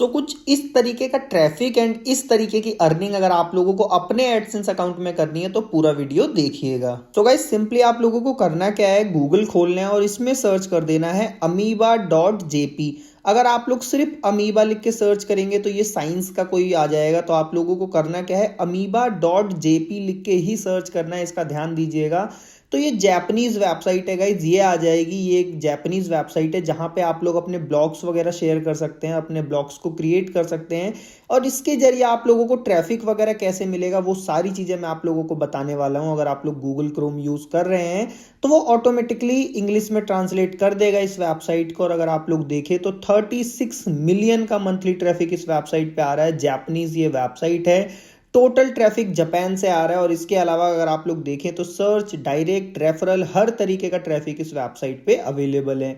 कुछ इस तरीके का ट्रैफिक एंड इस तरीके की अर्निंग अगर आप लोगों को अपने एडसेंस अकाउंट में करनी है तो पूरा वीडियो देखिएगा। तो गाइस सिंपली आप लोगों को करना क्या है, गूगल खोलना है और इसमें सर्च कर देना है amoeba.jp। अगर आप लोग सिर्फ अमीबा लिख के सर्च करेंगे तो ये साइंस का कोई आ जाएगा, तो आप लोगों को करना क्या है, amoeba.jp लिख के ही सर्च करना है, इसका ध्यान दीजिएगा। तो ये जापानीज वेबसाइट है गाइज, ये आ जाएगी। ये एक जापानीज वेबसाइट है जहाँ पे आप लोग अपने ब्लॉग्स वगैरह शेयर कर सकते हैं, अपने ब्लॉग्स को क्रिएट कर सकते हैं और इसके जरिए आप लोगों को ट्रैफिक वगैरह कैसे मिलेगा वो सारी चीज़ें मैं आप लोगों को बताने वाला हूँ। अगर आप लोग गूगल क्रोम यूज़ कर रहे हैं तो वो ऑटोमेटिकली इंग्लिश में ट्रांसलेट कर देगा इस वेबसाइट को। और अगर आप लोग देखें तो 36 मिलियन का मंथली ट्रैफिक इस वेबसाइट पे आ रहा है। जापानीज ये वेबसाइट है, टोटल ट्रैफिक जापान से आ रहा है। और इसके अलावा अगर आप लोग देखें तो सर्च, डायरेक्ट, रेफरल, हर तरीके का ट्रैफिक इस वेबसाइट पे अवेलेबल है।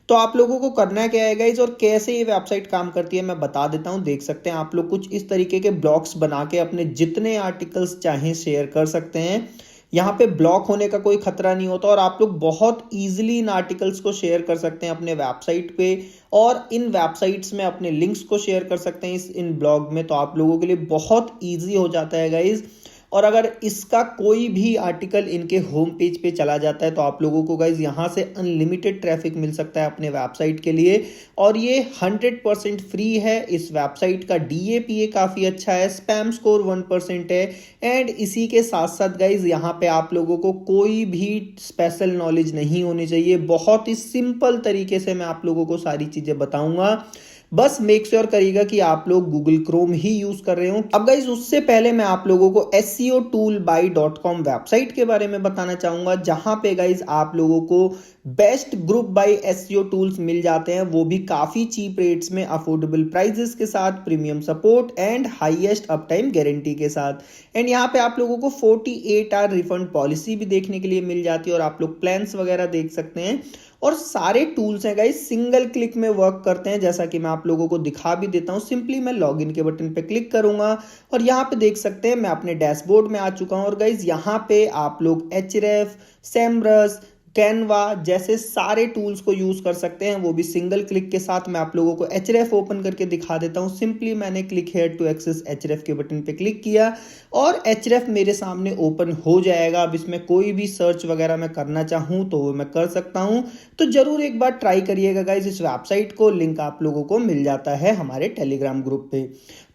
तो आप लोगों को करना क्या है गाइज, और कैसे ये वेबसाइट काम करती है मैं बता देता हूँ। देख सकते हैं आप लोग कुछ इस तरीके के ब्लॉग्स बना के अपने जितने आर्टिकल्स चाहें शेयर कर सकते हैं। यहाँ पे ब्लॉक होने का कोई खतरा नहीं होता और आप लोग बहुत इजीली इन आर्टिकल्स को शेयर कर सकते हैं अपने वेबसाइट पे और इन वेबसाइट्स में अपने लिंक्स को शेयर कर सकते हैं इन ब्लॉग में। तो आप लोगों के लिए बहुत इजी हो जाता है गाइज। और अगर इसका कोई भी आर्टिकल इनके होम पेज पे चला जाता है तो आप लोगों को गाइज यहाँ से अनलिमिटेड ट्रैफिक मिल सकता है अपने वेबसाइट के लिए। और ये 100% फ्री है। इस वेबसाइट का DAPA काफ़ी अच्छा है, स्पैम स्कोर 1% है। एंड इसी के साथ साथ गाइज यहाँ पे आप लोगों को कोई भी स्पेशल नॉलेज नहीं होनी चाहिए। बहुत ही सिंपल तरीके से मैं आप लोगों को सारी चीज़ें बताऊंगा। बस मेक श्योर करिएगा कि आप लोग गूगल क्रोम ही यूज कर रहे हो। अब गाइज उससे पहले मैं आप लोगों को SEOtoolbuy.com वेबसाइट के बारे में बताना चाहूंगा, जहां पे गाइज आप लोगों को best group buy SEO tools मिल जाते हैं, वो भी काफी चीप रेट्स में, अफोर्डेबल प्राइजेस के साथ, premium support and highest uptime guarantee के साथ। एंड यहाँ पे आप लोगों को 48 आवर रिफंड पॉलिसी भी देखने के लिए मिल जाती है और आप लोग प्लान्स वगैरह देख सकते हैं। और सारे टूल्स हैं गाइस सिंगल क्लिक में वर्क करते हैं, जैसा कि मैं आप लोगों को दिखा भी देता हूं। सिंपली मैं लॉगिन के बटन पे क्लिक करूंगा और यहाँ पे देख सकते हैं मैं अपने डैशबोर्ड में आ चुका हूं। और गाइस यहाँ पे आप लोग Href, SEMrush, कैनवा जैसे सारे टूल्स को यूज कर सकते हैं, वो भी सिंगल क्लिक के साथ। मैं आप लोगों को Href ओपन करके दिखा देता हूं। सिंपली मैंने click here to access Href के बटन पे क्लिक किया और Href मेरे सामने ओपन हो जाएगा। अब इसमें कोई भी सर्च वगैरह मैं करना चाहूँ तो वो मैं कर सकता हूँ। तो जरूर एक बार ट्राई करिएगा गाइज इस वेबसाइट को। लिंक आप लोगों को मिल जाता है हमारे टेलीग्राम ग्रुप पे।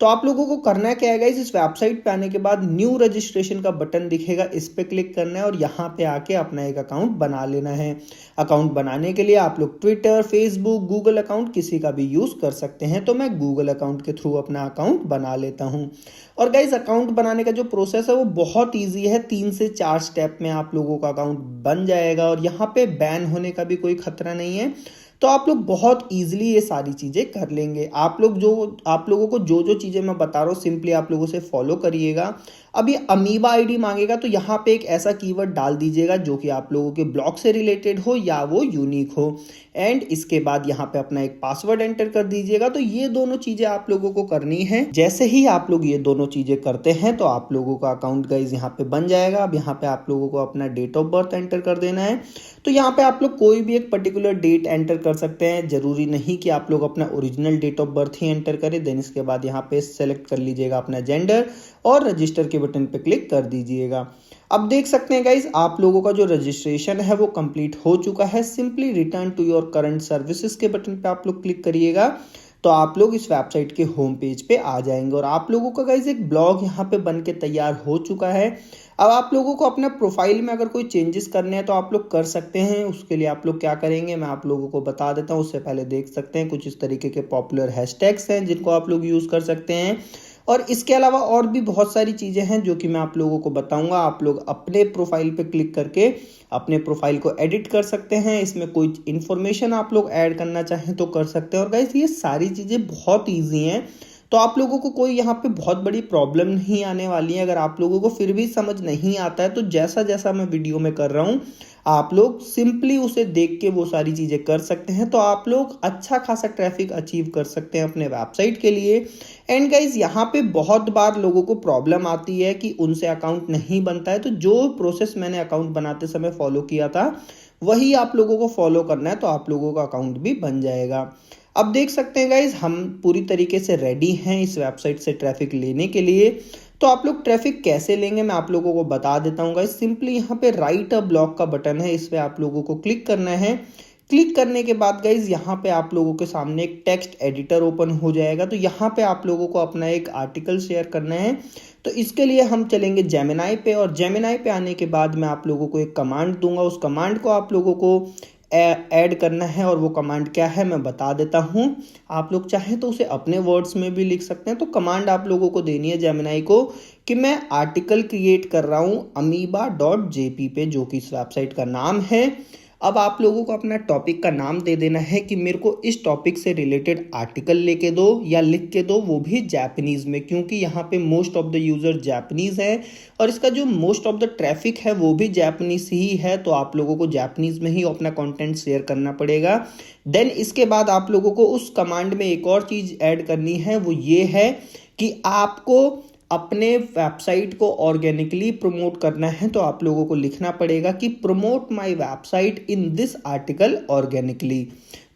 तो आप लोगों को करना क्या है गाइज, इस वेबसाइट पे आने के बाद न्यू रजिस्ट्रेशन का बटन दिखेगा, इस पे क्लिक करना है और यहाँ पे आके अपना एक अकाउंट बना लेना है। अकाउंट बनाने के लिए आप लोग ट्विटर, फेसबुक, गूगल अकाउंट किसी का भी यूज कर सकते हैं। तो मैं गूगल अकाउंट के थ्रू अपना अकाउंट बना लेता हूँ। और गाइज अकाउंट बनाने का जो प्रोसेस है वो बहुत ईजी है, 3 से 4 स्टेप में आप लोगों का अकाउंट बन जाएगा और यहाँ पे बैन होने का भी कोई खतरा नहीं है। तो आप लोग बहुत इजीली ये सारी चीज़ें कर लेंगे। आप लोगों को जो जो चीज़ें मैं बता रहा हूँ सिंपली आप लोगों से फॉलो करिएगा। अभी अमीबा आईडी मांगेगा तो यहाँ पे एक ऐसा कीवर्ड डाल दीजिएगा जो कि आप लोगों के ब्लॉग से रिलेटेड हो या वो यूनिक हो। एंड इसके बाद यहाँ पे अपना एक पासवर्ड एंटर कर दीजिएगा। तो ये दोनों चीज़ें आप लोगों को करनी है। जैसे ही आप लोग ये दोनों चीज़ें करते हैं तो आप लोगों का अकाउंट गाइज यहाँ पे बन जाएगा। अब यहाँ पे आप लोगों को अपना डेट ऑफ बर्थ एंटर कर देना है। तो यहाँ पे आप लोग कोई भी एक पर्टिकुलर डेट एंटर कर सकते हैं, जरूरी नहीं कि आप लोग अपना ओरिजिनल डेट ऑफ बर्थ ही एंटर करें। देन इसके बाद यहाँ पे सेलेक्ट कर लीजिएगा अपना जेंडर और रजिस्टर के बटन पे क्लिक कर दीजिएगा। अब देख सकते हैं गाइज आप लोगों का जो रजिस्ट्रेशन है वो कंप्लीट हो चुका है। Simply return to your current services के बटन पे आप लोग क्लिक करिएगा तो आप लोग इस वेबसाइट के होम पेज पे आ जाएंगे और आप लोगों का गाइज एक ब्लॉग यहाँ पे बन के तैयार हो चुका है। अब आप लोगों को अपना प्रोफाइल में अगर कोई चेंजेस करने हैं तो आप लोग कर सकते हैं। उसके लिए आप लोग क्या करेंगे मैं आप लोगों को बता देता हूँ। उससे पहले देख सकते हैं कुछ इस तरीके के पॉपुलर हैशटैग्स हैं जिनको आप लोग यूज़ कर सकते हैं। और इसके अलावा और भी बहुत सारी चीज़ें हैं जो कि मैं आप लोगों को बताऊंगा। आप लोग अपने प्रोफाइल पे क्लिक करके अपने प्रोफाइल को एडिट कर सकते हैं। इसमें कोई इन्फॉर्मेशन आप लोग ऐड करना चाहें तो कर सकते हैं। और गाइस ये सारी चीज़ें बहुत ईजी हैं, तो आप लोगों को कोई यहाँ पे बहुत बड़ी प्रॉब्लम नहीं आने वाली है। अगर आप लोगों को फिर भी समझ नहीं आता है तो जैसा जैसा मैं वीडियो में कर रहा हूँ आप लोग सिंपली उसे देख के वो सारी चीज़ें कर सकते हैं। तो आप लोग अच्छा खासा ट्रैफिक अचीव कर सकते हैं अपने वेबसाइट के लिए। एंड गाइज यहाँ पे बहुत बार लोगों को प्रॉब्लम आती है कि उनसे अकाउंट नहीं बनता है। तो जो प्रोसेस मैंने अकाउंट बनाते समय फॉलो किया था वही आप लोगों को फॉलो करना है, तो आप लोगों का अकाउंट भी बन जाएगा। अब देख सकते हैं गाइज, हम पूरी तरीके से रेडी हैं इस वेबसाइट से ट्रैफिक लेने के लिए। तो आप लोग ट्रैफिक कैसे लेंगे मैं आप लोगों को बता देता हूँ गाइज। सिंपली यहाँ पे राइट अ ब्लॉक का बटन है, इस पे आप लोगों को क्लिक करना है। क्लिक करने के बाद गाइज यहाँ पे आप लोगों के सामने एक टेक्स्ट एडिटर ओपन हो जाएगा। तो यहाँ पे आप लोगों को अपना एक आर्टिकल शेयर करना है। तो इसके लिए हम चलेंगे जेमिनाई पे, और जेमिनाई पे आने के बाद मैं आप लोगों को एक कमांड दूंगा। उस कमांड को आप लोगों को ऐड करना है, और वो कमांड क्या है मैं बता देता हूँ। आप लोग चाहें तो उसे अपने वर्ड्स में भी लिख सकते हैं। तो कमांड आप लोगों को देनी है जेमिनाई को कि मैं आर्टिकल क्रिएट कर रहा हूँ amoeba.jp पे, जो कि इस वेबसाइट का नाम है। अब आप लोगों को अपना टॉपिक का नाम दे देना है कि मेरे को इस टॉपिक से रिलेटेड आर्टिकल लेके दो या लिख के दो, वो भी जापानीज में, क्योंकि यहाँ पे most of the user Japanese है और इसका जो मोस्ट ऑफ द ट्रैफिक है वो भी जापानीज ही है। तो आप लोगों को जापानीज में ही अपना कंटेंट शेयर करना पड़ेगा। देन इसके बाद आप लोगों को उस कमांड में एक और चीज ऐड करनी है, वो ये है कि आपको अपने वेबसाइट को ऑर्गेनिकली प्रमोट करना है। तो आप लोगों को लिखना पड़ेगा कि promote my website in this article organically.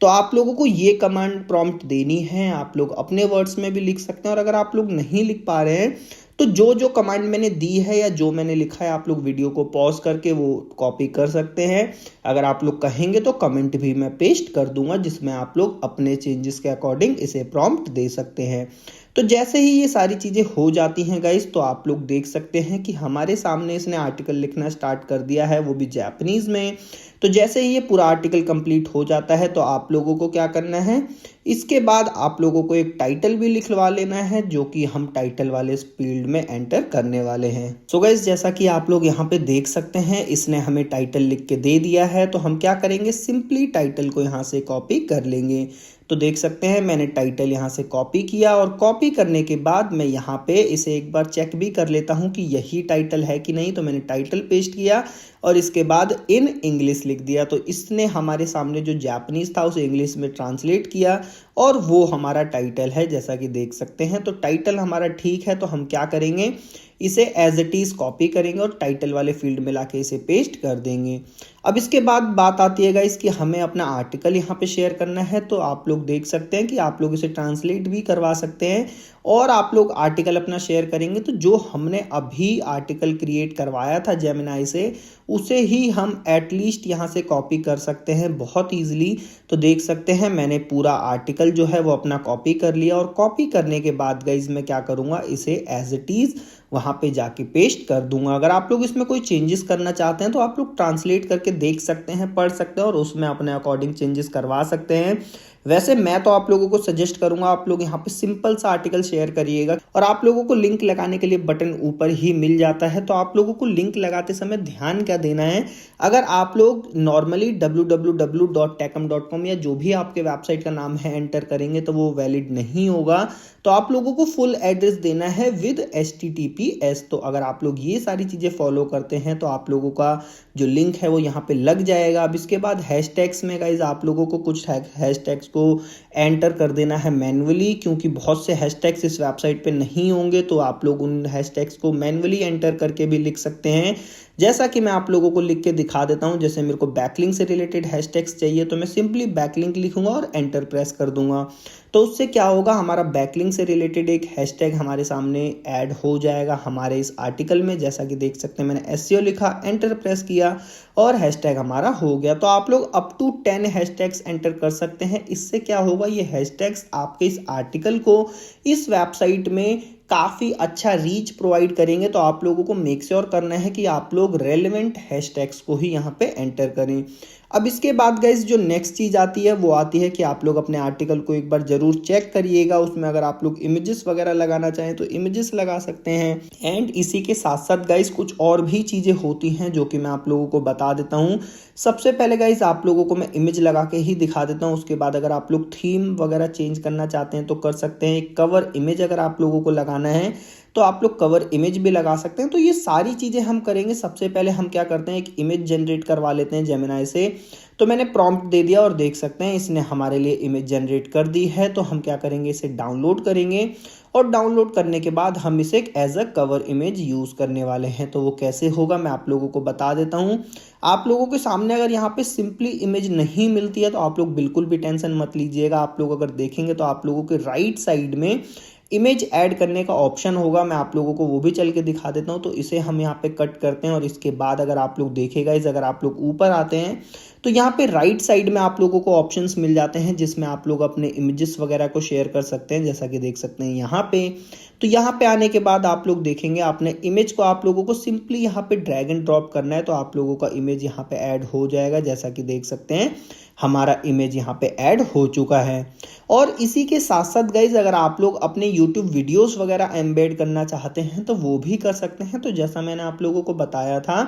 तो आप लोगों को ये कमांड प्रॉम्प्ट देनी है, आप लोग अपने वर्ड्स में भी लिख सकते हैं। और अगर आप लोग नहीं लिख पा रहे हैं तो जो जो कमांड मैंने दी है या जो मैंने लिखा है, आप लोग वीडियो को पॉज करके वो कॉपी कर सकते हैं। अगर आप लोग कहेंगे तो कमेंट भी मैं पेस्ट कर दूंगा, जिसमें आप लोग अपने चेंजेस के अकॉर्डिंग इसे प्रॉम्प्ट दे सकते हैं। तो जैसे ही ये सारी चीज़ें हो जाती हैं गाइस, तो आप लोग देख सकते हैं कि हमारे सामने इसने आर्टिकल लिखना स्टार्ट कर दिया है, वो भी जापानीज में। तो जैसे ही ये पूरा आर्टिकल कंप्लीट हो जाता है तो आप लोगों को क्या करना है, इसके बाद आप लोगों को एक टाइटल भी लिखवा लेना है, जो कि हम टाइटल वाले फील्ड में एंटर करने वाले हैं। सो गाइस, जैसा कि आप लोग यहाँ पे देख सकते हैं, इसने हमें टाइटल लिख के दे दिया है। तो हम क्या करेंगे, सिंपली टाइटल को यहाँ से कॉपी कर लेंगे। तो देख सकते हैं मैंने टाइटल यहाँ से कॉपी किया, और कॉपी करने के बाद मैं यहाँ पे इसे एक बार चेक भी कर लेता हूँ कि यही टाइटल है कि नहीं। तो मैंने टाइटल पेस्ट किया और इसके बाद इन इंग्लिश लिख दिया। तो इसने हमारे सामने जो जापानीज था उसे इंग्लिश में ट्रांसलेट किया, और वो हमारा टाइटल है, जैसा कि देख सकते हैं। तो टाइटल हमारा ठीक है, तो हम क्या करेंगे, इसे एज इट इज कॉपी करेंगे और टाइटल वाले फील्ड में लाके इसे पेस्ट कर देंगे। अब इसके बाद बात आती है गाइस कि हमें अपना आर्टिकल यहाँ पे शेयर करना है। तो आप लोग देख सकते हैं कि आप लोग इसे ट्रांसलेट भी करवा सकते हैं, और आप लोग आर्टिकल अपना शेयर करेंगे तो जो हमने अभी आर्टिकल क्रिएट करवाया था जेमिनाई से, उसे ही हम एटलीस्ट यहाँ से कॉपी कर सकते हैं बहुत ईजिली। तो देख सकते हैं मैंने पूरा आर्टिकल जो है वो अपना कॉपी कर लिया, और कॉपी करने के बाद गाइस मैं क्या करूँगा, इसे एज इट इज वहाँ पे जाके पेस्ट कर दूंगा। अगर आप लोग इसमें कोई चेंजेस करना चाहते हैं तो आप लोग ट्रांसलेट करके देख सकते हैं, पढ़ सकते हैं, और उसमें अपने अकॉर्डिंग चेंजेस करवा सकते हैं। वैसे मैं तो आप लोगों को सजेस्ट करूंगा आप लोग यहाँ पे सिंपल सा आर्टिकल शेयर करिएगा, और आप लोगों को लिंक लगाने के लिए बटन ऊपर ही मिल जाता है। तो आप लोगों को लिंक लगाते समय ध्यान क्या देना है, अगर आप लोग नॉर्मली www.techum.com या जो भी आपके वेबसाइट का नाम है एंटर करेंगे तो वो वैलिड नहीं होगा। तो आप लोगों को फुल एड्रेस देना है विद HTTPS। तो अगर आप लोग ये सारी चीज़ें फॉलो करते हैं तो आप लोगों का जो लिंक है वो यहाँ पे लग जाएगा। अब इसके बाद हैशटैग्स में गाइज आप लोगों को कुछ हैशटैग्स को एंटर कर देना है मैन्युअली, क्योंकि बहुत से हैशटैग्स इस वेबसाइट पे नहीं होंगे। तो आप लोग उन हैशटैग्स को मैन्युअली एंटर करके भी लिख सकते हैं, जैसा कि मैं आप लोगों को लिख के दिखा देता हूं। जैसे मेरे को बैकलिंक से रिलेटेड हैशटैग्स चाहिए तो मैं सिंपली बैकलिंक लिखूंगा और एंटर प्रेस कर दूंगा। तो उससे क्या होगा, हमारा बैकलिंक से रिलेटेड एक हैशटैग हमारे सामने ऐड हो जाएगा हमारे इस आर्टिकल में। जैसा कि देख सकते हैं मैंने SEO लिखा, एंटर प्रेस किया और हैशटैग हमारा हो गया। तो आप लोग अप टू 10 हैशटैग्स एंटर कर सकते हैं। इससे क्या होगा, ये हैशटैग्स आपके इस आर्टिकल को इस वेबसाइट में काफ़ी अच्छा रीच प्रोवाइड करेंगे। तो आप लोगों को मेक श्योर करना है कि आप लोग रेलेवेंट हैशटैग्स को ही यहाँ पे एंटर करें। अब इसके बाद गाइस जो नेक्स्ट चीज़ आती है वो आती है कि आप लोग अपने आर्टिकल को एक बार जरूर चेक करिएगा। उसमें अगर आप लोग इमेजेस वगैरह लगाना चाहें तो इमेजेस लगा सकते हैं। एंड इसी के साथ साथ गाइस कुछ और भी चीज़ें होती हैं जो कि मैं आप लोगों को बता देता हूँ। सबसे पहले गाइस आप लोगों को मैं इमेज लगा के ही दिखा देता हूँ। उसके बाद अगर आप लोग थीम वगैरह चेंज करना चाहते हैं तो कर सकते हैं। एक कवर इमेज अगर आप लोगों को लगाना है तो आप लोग कवर इमेज भी लगा सकते हैं। तो ये सारी चीज़ें हम करेंगे। सबसे पहले हम क्या करते हैं, एक इमेज जनरेट करवा लेते हैं जेमिनाई से। तो मैंने प्रॉम्प्ट दे दिया और देख सकते हैं इसने हमारे लिए इमेज जनरेट कर दी है। तो हम क्या करेंगे, इसे डाउनलोड करेंगे, और डाउनलोड करने के बाद हम इसे as a cover image use करने वाले हैं। तो वो कैसे होगा मैं आप लोगों को बता देता हूँ। आप लोगों के सामने आपने अगर यहाँ पे सिंपली इमेज नहीं मिलती है तो आप लोग बिल्कुल भी टेंशन मत लीजिएगा। आप लोग अगर देखेंगे तो आप लोगों के राइट साइड में इमेज ऐड करने का ऑप्शन होगा। मैं आप लोगों को वो भी चल के दिखा देता हूँ। तो इसे हम यहाँ पे कट करते हैं और इसके बाद अगर आप लोग देखेगा अगर आप लोग ऊपर आते हैं तो यहाँ पे राइट साइड में आप लोगों को ऑप्शंस मिल जाते हैं जिसमें आप लोग अपने इमेजेस वगैरह को शेयर कर सकते हैं, जैसा कि देख सकते हैं यहाँ पे। तो यहाँ पे आने के बाद आप लोग देखेंगे अपने इमेज को आप लोगों को सिंपली यहाँ पे ड्रैग एंड ड्रॉप करना है तो आप लोगों का इमेज यहाँ पे ऐड हो जाएगा। जैसा कि देख सकते हैं हमारा इमेज यहाँ पे ऐड हो चुका है। और इसी के साथ साथ गाइज अगर आप लोग अपने YouTube वीडियोस वगैरह एम्बेड करना चाहते हैं तो वो भी कर सकते हैं। तो जैसा मैंने आप लोगों को बताया था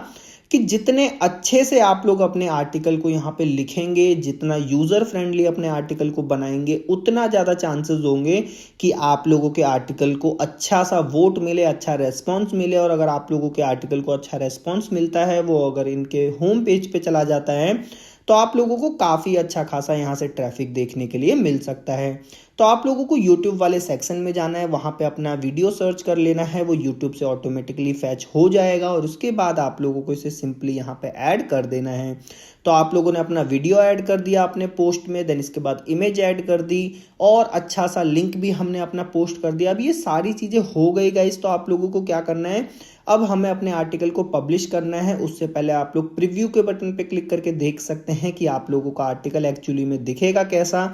कि जितने अच्छे से आप लोग अपने आर्टिकल को यहाँ पे लिखेंगे, जितना यूज़र फ्रेंडली अपने आर्टिकल को बनाएंगे, उतना ज़्यादा चांसेस होंगे कि आप लोगों के आर्टिकल को अच्छा सा वोट मिले, अच्छा रेस्पॉन्स मिले। और अगर आप लोगों के आर्टिकल को अच्छा रेस्पॉन्स मिलता है, वो अगर इनके होम पेज पे चला जाता है तो आप लोगों को काफ़ी अच्छा खासा यहाँ से ट्रैफिक देखने के लिए मिल सकता है। तो आप लोगों को YouTube वाले सेक्शन में जाना है, वहाँ पे अपना वीडियो सर्च कर लेना है, वो YouTube से ऑटोमेटिकली फैच हो जाएगा और उसके बाद आप लोगों को इसे सिंपली यहाँ पे ऐड कर देना है। तो आप लोगों ने अपना वीडियो ऐड कर दिया अपने पोस्ट में, देन इसके बाद इमेज ऐड कर दी और अच्छा सा लिंक भी हमने अपना पोस्ट कर दिया। अब ये सारी चीज़ें हो गई गाइस। तो आप लोगों को क्या करना है, अब हमें अपने आर्टिकल को पब्लिश करना है। उससे पहले आप लोग प्रीव्यू के बटन पे क्लिक करके देख सकते हैं कि आप लोगों का आर्टिकल एक्चुअली में दिखेगा कैसा।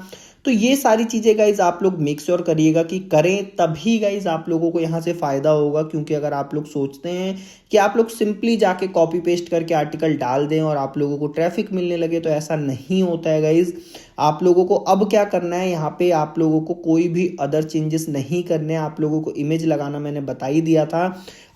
तो ये सारी चीज़ें गाइज आप लोग मेक श्योर करिएगा कि करें, तभी गाइज आप लोगों को यहाँ से फ़ायदा होगा। क्योंकि अगर आप लोग सोचते हैं कि आप लोग सिंपली जाके कॉपी पेस्ट करके आर्टिकल डाल दें और आप लोगों को ट्रैफिक मिलने लगे, तो ऐसा नहीं होता है गाइज। आप लोगों को अब क्या करना है, यहाँ पे आप लोगों को कोई भी अदर चेंजेस नहीं करने। आप लोगों को इमेज लगाना मैंने बता ही दिया था।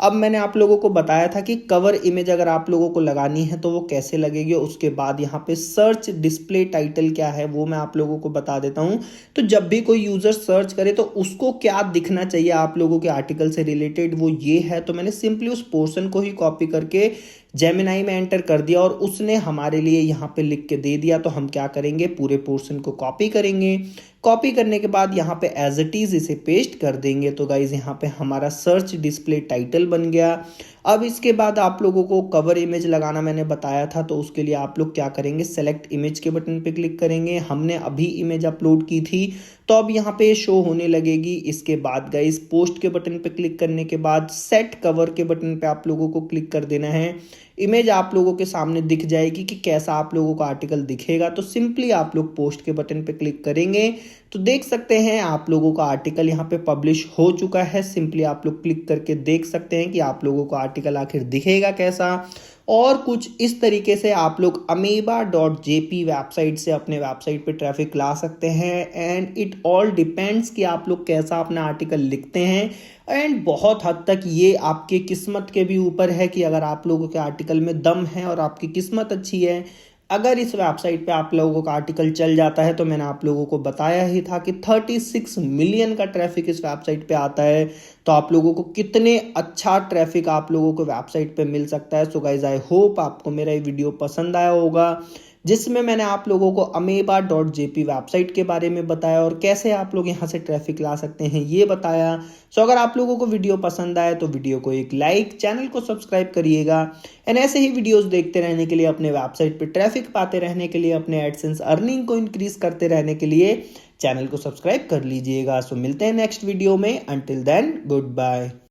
अब मैंने आप लोगों को बताया था कि कवर इमेज अगर आप लोगों को लगानी है तो वो कैसे लगेगी। उसके बाद यहाँ पे सर्च डिस्प्ले टाइटल क्या है वो मैं आप लोगों को बता देता हूँ। तो जब भी कोई यूजर सर्च करे तो उसको क्या दिखना चाहिए आप लोगों के आर्टिकल से रिलेटेड, वो ये है। तो मैंने सिंपली उस पोर्शन को ही कॉपी करके जेमिनाई में एंटर कर दिया और उसने हमारे लिए यहाँ पे लिख के दे दिया। तो हम क्या करेंगे, पूरे पोर्शन को कॉपी करेंगे। कॉपी करने के बाद यहाँ पे एज इट इज इसे पेस्ट कर देंगे। तो गाइज यहाँ पे हमारा सर्च डिस्प्ले टाइटल बन गया। अब इसके बाद आप लोगों को कवर इमेज लगाना मैंने बताया था। तो उसके लिए आप लोग क्या करेंगे, सेलेक्ट इमेज के बटन पे क्लिक करेंगे। हमने अभी इमेज अपलोड की थी तो अब यहाँ पे शो होने लगेगी। इसके बाद गाइज पोस्ट के बटन पे क्लिक करने के बाद सेट कवर के बटन पे आप लोगों को क्लिक कर देना है। इमेज आप लोगों के सामने दिख जाएगी कि कैसा आप लोगों का आर्टिकल दिखेगा। तो सिंपली आप लोग पोस्ट के बटन पे क्लिक करेंगे तो देख सकते हैं आप लोगों का आर्टिकल यहाँ पे पब्लिश हो चुका है। सिंपली आप लोग क्लिक करके देख सकते हैं कि आप लोगों का आर्टिकल आखिर दिखेगा कैसा। और कुछ इस तरीके से आप लोग amoeba.jp वेबसाइट से अपने वेबसाइट पे ट्रैफिक ला सकते हैं। एंड इट ऑल डिपेंड्स कि आप लोग कैसा अपना आर्टिकल लिखते हैं। एंड बहुत हद तक ये आपके किस्मत के भी ऊपर है कि अगर आप लोगों के आर्टिकल में दम है और आपकी किस्मत अच्छी है, अगर इस वेबसाइट पे आप लोगों का आर्टिकल चल जाता है। तो मैंने आप लोगों को बताया ही था कि 36 मिलियन का ट्रैफिक इस वेबसाइट पे आता है। तो आप लोगों को कितने अच्छा ट्रैफिक आप लोगों को वेबसाइट पे मिल सकता है। सो गाइज आई होप आपको मेरा ये वीडियो पसंद आया होगा, जिसमें मैंने आप लोगों को amoeba.jp वेबसाइट के बारे में बताया और कैसे आप लोग यहाँ से ट्रैफिक ला सकते हैं ये बताया। सो अगर आप लोगों को वीडियो पसंद आए तो वीडियो को एक लाइक, चैनल को सब्सक्राइब करिएगा। एंड ऐसे ही वीडियोस देखते रहने के लिए, अपने वेबसाइट पे ट्रैफिक पाते रहने के लिए, अपने एडसेंस अर्निंग को इंक्रीज करते रहने के लिए चैनल को सब्सक्राइब कर लीजिएगा। सो मिलते हैं नेक्स्ट वीडियो में। Until then good bye.